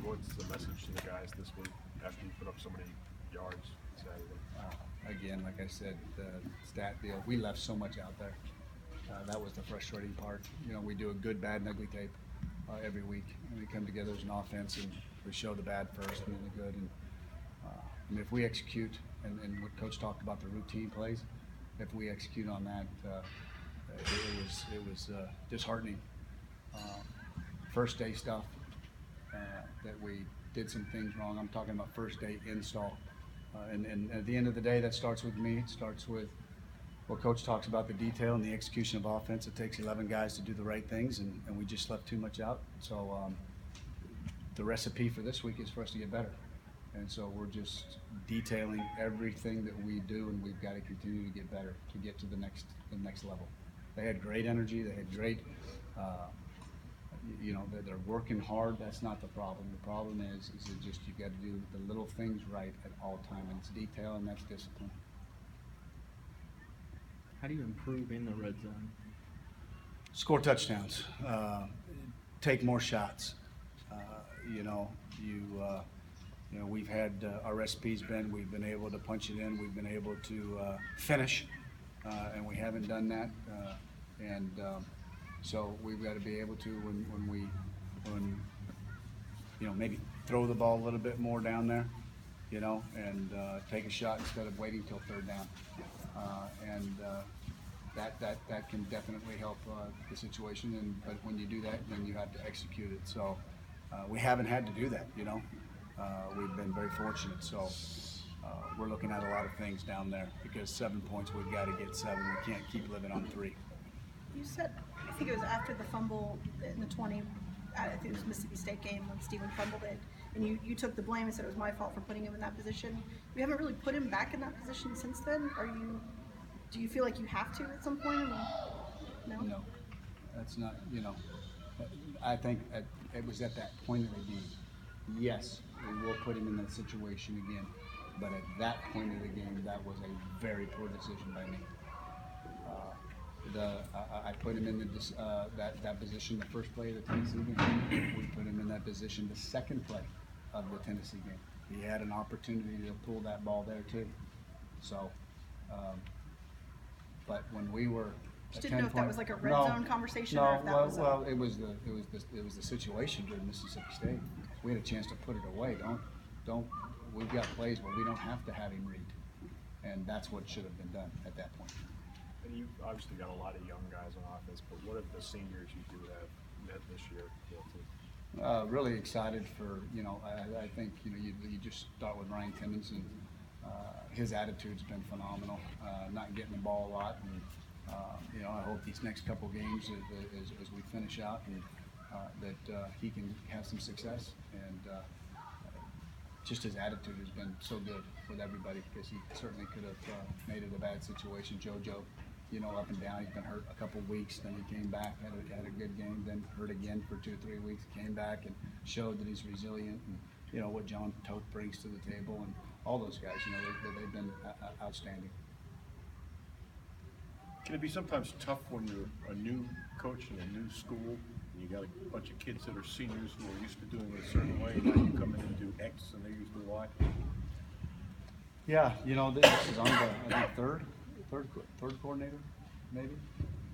what's the message to the guys this week after you put up so many yards Saturday? Again, like I said, the stat deal, we left so much out there. That was the frustrating part. You know, we do a good, bad, and ugly tape every week, and we come together as an offense and we show the bad first and then the good. And I mean, if we execute, and what Coach talked about, the routine plays, if we execute on that, it was disheartening. First day stuff that we did some things wrong. I'm talking about first day install. And at the end of the day, that starts with me. It starts with what Coach talks about, the detail and the execution of offense. It takes 11 guys to do the right things, and we just left too much out. So the recipe for this week is for us to get better. And so we're just detailing everything that we do, and we've got to continue to get better to get to the next level. They had great energy. They had great, you know, they're working hard. That's not the problem. The problem is it just you've got to do the little things right at all time, and it's detail and that's discipline. How do you improve in the red zone? Score touchdowns, take more shots. You know, you know, we've had our recipe's been we've been able to punch it in, we've been able to finish, and we haven't done that. So we've got to be able to when you know, maybe throw the ball a little bit more down there, you know, and take a shot instead of waiting till third down. That can definitely help the situation. But when you do that, then you have to execute it. So we haven't had to do that, you know. We've been very fortunate. So we're looking at a lot of things down there because 7 points, we've got to get 7. We can't keep living on 3. You said, I think it was after the fumble in the 20, I think it was Mississippi State game when Steven fumbled it, and you took the blame and said it was my fault for putting him in that position. We haven't really put him back in that position since then. Do you feel like you have to at some point? I mean, no? No, that's not, you know, I think it was at that point of the game. Yes, we will put him in that situation again, but at that point of the game, that was a very poor decision by me. I put him in that position the first play of the Tennessee game. We put him in that position the second play of the Tennessee game. He had an opportunity to pull that ball there too. So, but when we were Just didn't know if that was like a red zone conversation no, or if that well, was well, it was the situation during Mississippi State. We had a chance to put it away. Don't. We've got plays where we don't have to have him read, and that's what should have been done at that point. And you've obviously got a lot of young guys on offense, but what of the seniors you do have met this year? Really excited for, you know, I think, you know, you just start with Ryan Timmons, and his attitude's been phenomenal, not getting the ball a lot. And, you know, I hope these next couple games as we finish out and that he can have some success. And just his attitude has been so good with everybody because he certainly could have made it a bad situation. JoJo, you know, up and down. He's been hurt a couple weeks, then he came back, had a good game, then hurt again for 2 or 3 weeks, came back and showed that he's resilient, and you know what John Toth brings to the table, and all those guys, you know, they've been outstanding. Can it be sometimes tough when you're a new coach in a new school and you got a bunch of kids that are seniors who are used to doing it a certain way, and now you come in and do X and they're used to Y? Yeah, you know, this is on the, I think, third coordinator, maybe,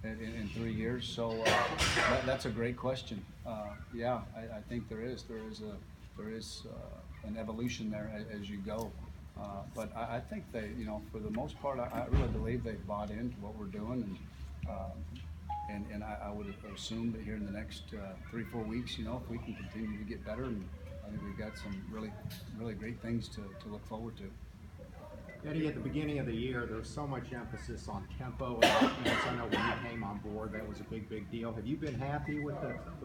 in 3 years. So that's a great question. Yeah, I think there is an evolution there as you go. But I think they, you know, for the most part, I really believe they've bought into what we're doing, and I would assume that here in the next 3-4 weeks, you know, if we can continue to get better, and I think we've got some really great things to look forward to. Eddie, at the beginning of the year, there was so much emphasis on tempo and offense. I know when you came on board, that was a big deal. Have you been happy with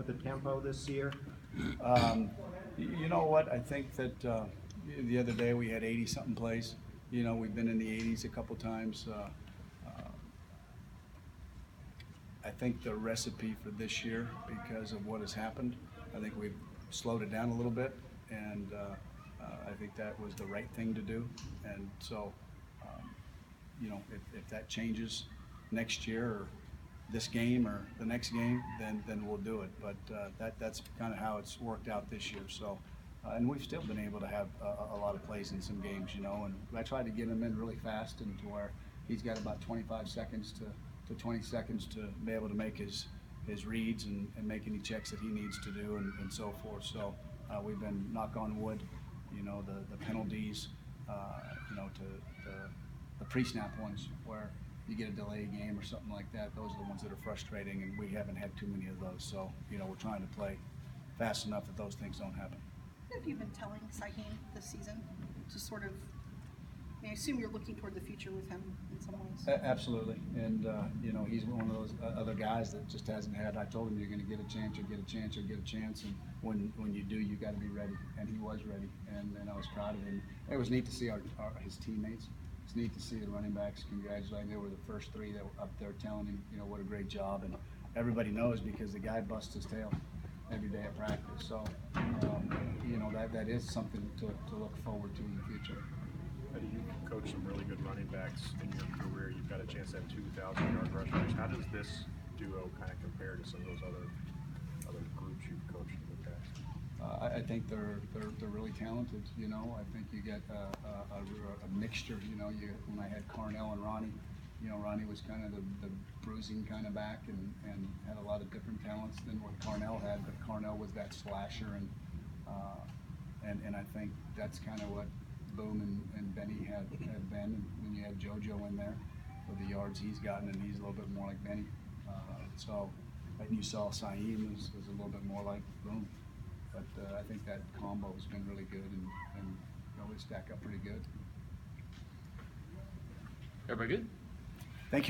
the tempo this year? You know what? I think that the other day we had 80-something plays. You know, we've been in the 80s a couple times. I think the recipe for this year, because of what has happened, I think we've slowed it down a little bit, and I think that was the right thing to do. And so, you know, if that changes next year or this game or the next game, then we'll do it. But that's kind of how it's worked out this year. So And we've still been able to have a lot of plays in some games, you know, and I tried to get him in really fast and to where he's got about 25 seconds to 20 seconds to be able to make his reads and make any checks that he needs to do and so forth. So we've been, knock on wood, you know, the penalties, you know, to the pre-snap ones where you get a delay game or something like that. Those are the ones that are frustrating, and we haven't had too many of those. So, you know, we're trying to play fast enough that those things don't happen. What have you been telling Saheem this season to sort of, I mean, I assume you're looking toward the future with him in some ways. Absolutely, and you know, he's one of those other guys that just hasn't had. I told him, you're going to get a chance, you'll get a chance, you'll get a chance, and when you do, you got to be ready. And he was ready, and I was proud of him. It was neat to see his teammates. It's neat to see the running backs congratulating. They were the first three that were up there telling him, you know, what a great job, and everybody knows because the guy busts his tail every day at practice. So, you know, that is something to look forward to in the future. You coached some really good running backs in your career. You've got a chance to have 2,000-yard rushers. How does this duo kind of compare to some of those other groups you've coached in the past? I think they're really talented. You know, I think you get a mixture. You know, when I had Carnell and Ronnie, you know, Ronnie was kind of the bruising kind of back and had a lot of different talents than what Carnell had. But Carnell was that slasher, and I think that's kind of what Boom and Benny had been. And when you had JoJo in there with the yards he's gotten, and he's a little bit more like Benny. So, and you saw Saheem was a little bit more like Boom. But I think that combo has been really good, and you know, we stack up pretty good. Everybody good?